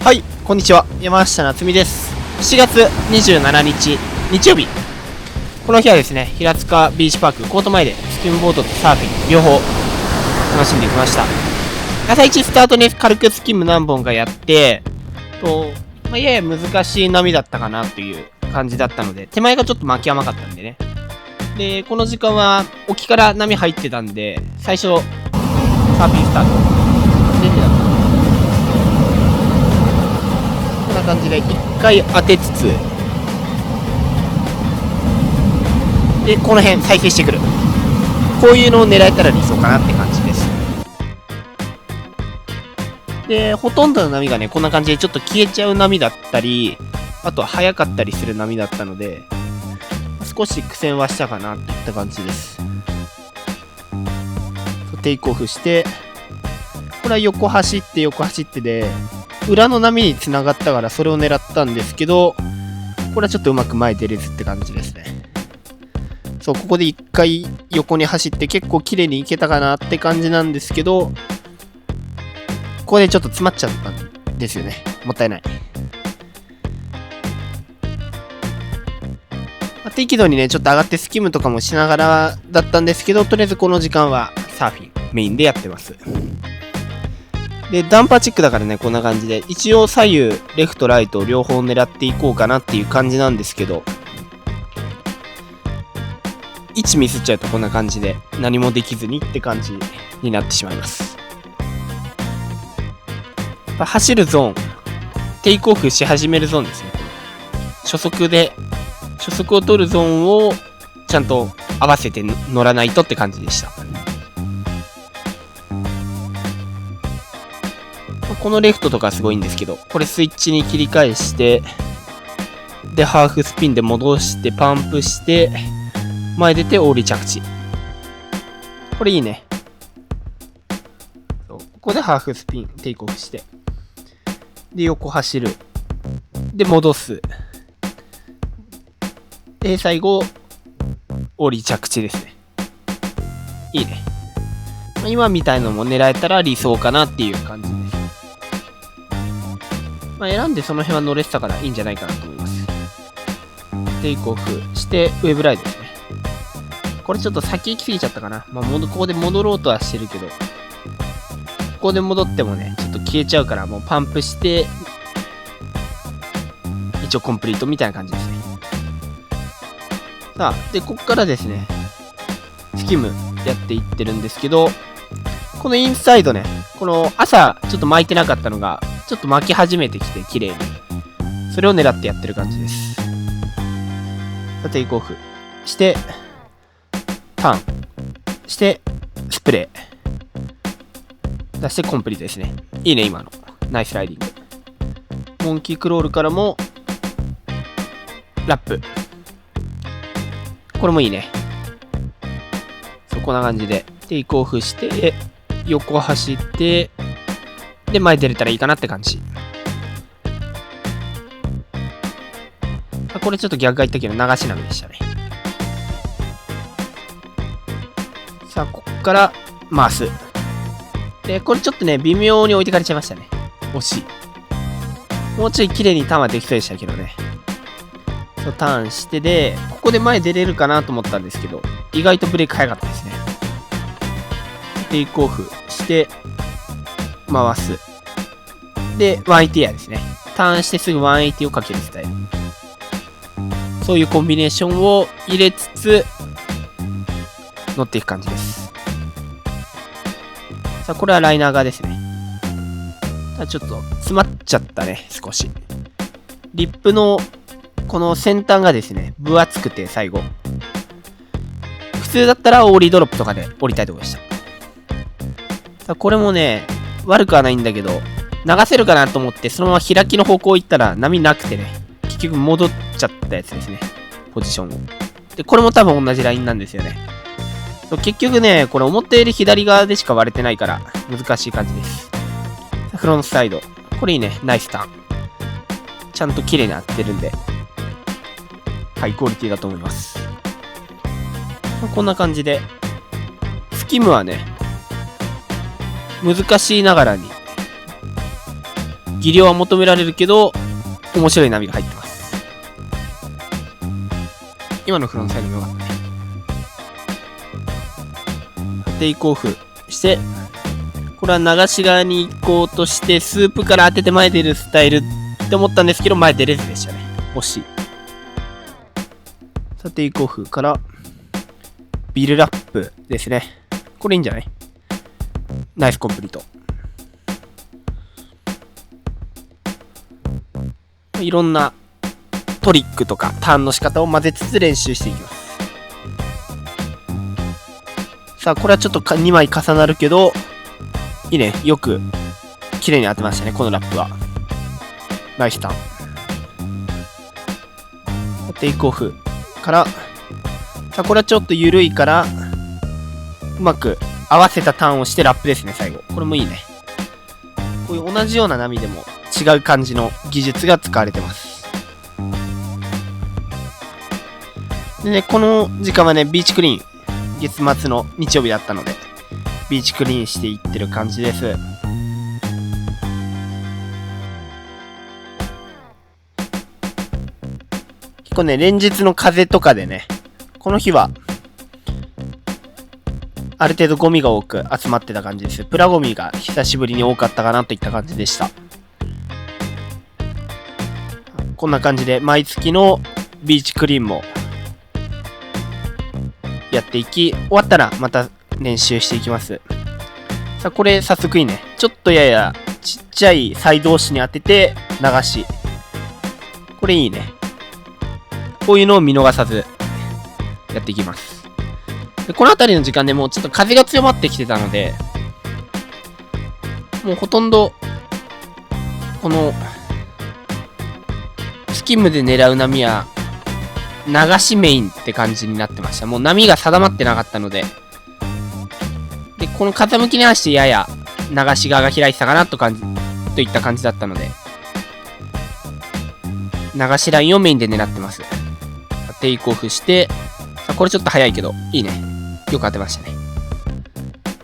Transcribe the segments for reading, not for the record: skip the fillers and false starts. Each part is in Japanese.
はい、こんにちは。山下夏美です。7月27日、日曜日。この日はですね、平塚ビーチパークコート前でスキムボードとサーフィン両方楽しんできました。朝一スタートに軽くスキム何本かやって、やや難しい波だったかなという感じだったので、手前がちょっと巻き甘かったんでね。で、この時間は沖から波入ってたんで、最初、サーフィンスタート。レジだった。こんな感じで1回当てつつ、でこの辺再生してくる。こういうのを狙えたら理想かなって感じです。でほとんどの波がねこんな感じでちょっと消えちゃう波だったり、あとは速かったりする波だったので、少し苦戦はしたかなといった感じです。テイクオフして、これは横走ってで裏の波に繋がったからそれを狙ったんですけど、これはちょっとうまく前出れずって感じですね。そう、ここで一回横に走って結構綺麗にいけたかなって感じなんですけど、ここでちょっと詰まっちゃったんですよね。もったいない。適度にねちょっと上がってスキムとかもしながらだったんですけど、とりあえずこの時間はサーフィンメインでやってます。でダンパーチックだからねこんな感じで一応左右レフトライト両方狙っていこうかなっていう感じなんですけど、位置ミスっちゃうとこんな感じで何もできずにって感じになってしまいます。走るゾーン、テイクオフし始めるゾーンですね。初速を取るゾーンをちゃんと合わせて乗らないとって感じでした。このレフトとかすごいんですけど、これスイッチに切り返して、でハーフスピンで戻してパンプして前出てオーリー着地。これいいね。ここでハーフスピンテイクオフして、で横走る、で戻す、で最後オーリー着地ですね。いいね。今みたいのも狙えたら理想かなっていう感じです。選んでその辺は乗れてたからいいんじゃないかなと思います。テイクオフしてウェブライドですね。これちょっと先行き過ぎちゃったかな。ここで戻ろうとはしてるけど、ここで戻ってもねちょっと消えちゃうから、もうパンプして一応コンプリートみたいな感じですね。さあでこっからですねスキムやっていってるんですけど、このインサイドね、この朝ちょっと巻いてなかったのがちょっと巻き始めてきて綺麗に、それを狙ってやってる感じです。さあテイクオフしてターンしてスプレー出してコンプリートですね。いいね今のナイスライディング。モンキークロールからもラップ、これもいいね。そうこんな感じでテイクオフして横走ってで前出れたらいいかなって感じ。これちょっと逆が言ったけど流し波でしたね。さあこっから回す。でこれちょっとね微妙に置いてかれちゃいましたね。惜しい。もうちょい綺麗にターンはできそうでしたけどね。そうターンしてでここで前出れるかなと思ったんですけど、意外とブレーク早かったですね。テイクオフして回す。で180やですね。ターンしてすぐ180をかけるスタイル。そういうコンビネーションを入れつつ乗っていく感じです。さあこれはライナー側ですね。ただちょっと詰まっちゃったね少し。リップのこの先端がですね分厚くて、最後普通だったらオーリードロップとかで降りたいところでした。さあこれもね悪くはないんだけど、流せるかなと思ってそのまま開きの方向行ったら波なくてね、結局戻っちゃったやつですね、ポジションを。でこれも多分同じラインなんですよね。そう結局ねこれ思ったより左側でしか割れてないから難しい感じです。フロントサイド、これいいね、ナイスターン、ちゃんと綺麗に合ってるんでハイクオリティだと思います。こんな感じでスキムはね難しいながらに技量は求められるけど、面白い波が入ってます。今のフロントサイドも良かったね。テイクオフして、これは流し側に行こうとして、スープから当てて前出るスタイルって思ったんですけど、前出れずでしたね。惜しい。さあ、テイクオフから、ビルラップですね。これいいんじゃない？ナイスコンプリート。いろんなトリックとかターンの仕方を混ぜつつ練習していきます。さあ、これはちょっと2枚重なるけど、いいね。よく、綺麗に当てましたね、このラップは。ナイスターン。テイクオフから、さあ、これはちょっと緩いから、うまく合わせたターンをしてラップですね、最後。これもいいね。こういう同じような波でも違う感じの技術が使われてます。でね、この時間はね、ビーチクリーン。月末の日曜日だったので、ビーチクリーンしていってる感じです。結構ね、連日の風とかでね、この日は、ある程度ゴミが多く集まってた感じです。プラゴミが久しぶりに多かったかなといった感じでした。こんな感じで、毎月のビーチクリーンも、やっていき、終わったらまた練習していきます。さあ、これ早速いいね。ちょっとややちっちゃいサイド押しに当てて流し。これいいね。こういうのを見逃さずやっていきます。で、この辺りの時間でもうちょっと風が強まってきてたので、もうほとんど、この、スキムで狙う波は、流しメインって感じになってました。もう波が定まってなかったので。で、この風向きに合わせてやや流し側が開いてたかなといった感じだったので。流しラインをメインで狙ってます。テイクオフして、これちょっと早いけど、いいね。よく当てましたね。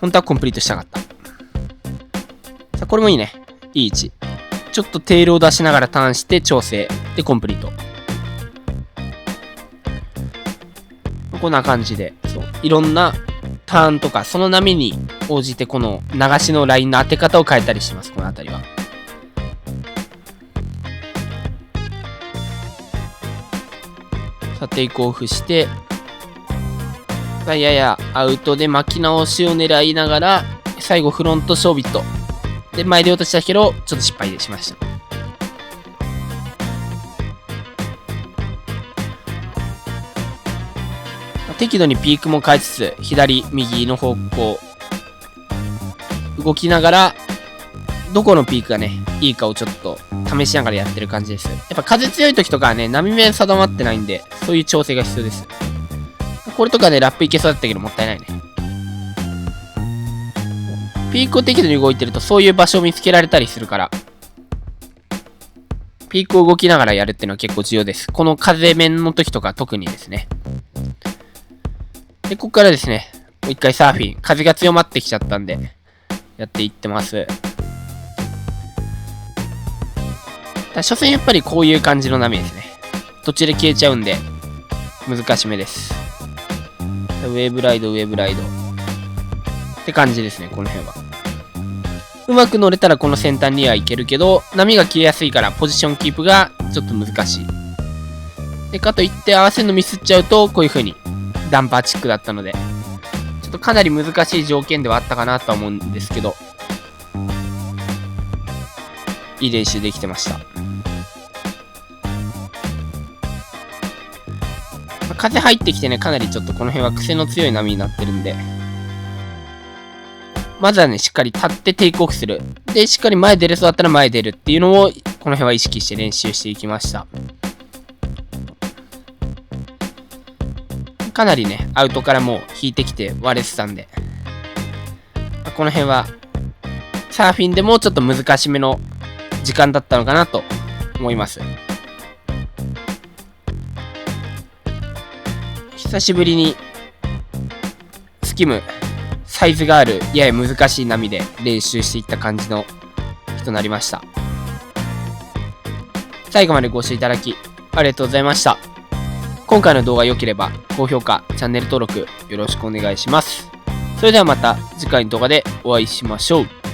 本当はコンプリートしたかった。さあ、これもいいね。いい位置。ちょっとテールを出しながらターンして調整。で、コンプリート。こんな感じで、そう。いろんなターンとか、その波に応じてこの流しのラインの当て方を変えたりします。この辺りは。さあ、テイクオフして、ややアウトで巻き直しを狙いながら、最後フロントショービット。で、前で落としたけど、ちょっと失敗しました。適度にピークも変えつつ、左、右の方向、動きながら、どこのピークがね、いいかをちょっと試しながらやってる感じです。やっぱ風強い時とかはね、波面定まってないんで、そういう調整が必要です。これとかね、ラップいけそうだったけど、もったいないね。ピークを適度に動いてると、そういう場所を見つけられたりするから、ピークを動きながらやるっていうのは結構重要です。この風面の時とか特にですね。で、ここからですね、もう一回サーフィン。風が強まってきちゃったんで、やっていってます。所詮やっぱりこういう感じの波ですね。途中で消えちゃうんで、難しめです。ウェーブライド、ウェーブライド。って感じですね、この辺は。うまく乗れたらこの先端にはいけるけど、波が切れやすいからポジションキープがちょっと難しい。で、かといって合わせるのミスっちゃうと、こういう風にダンパーチックだったので、ちょっとかなり難しい条件ではあったかなとは思うんですけど、いい練習できてました。風入ってきてね、かなりちょっとこの辺は癖の強い波になってるんで、まずはね、しっかり立ってテイクオフする。で、しっかり前出れそうだったら前出るっていうのを、この辺は意識して練習していきました。かなりね、アウトからもう引いてきて割れてたんで、この辺は、サーフィンでもちょっと難しめの時間だったのかなと思います。久しぶりに、スキム、サイズがある、やや難しい波で練習していった感じの日となりました。最後までご視聴いただきありがとうございました。今回の動画が良ければ高評価、チャンネル登録よろしくお願いします。それではまた次回の動画でお会いしましょう。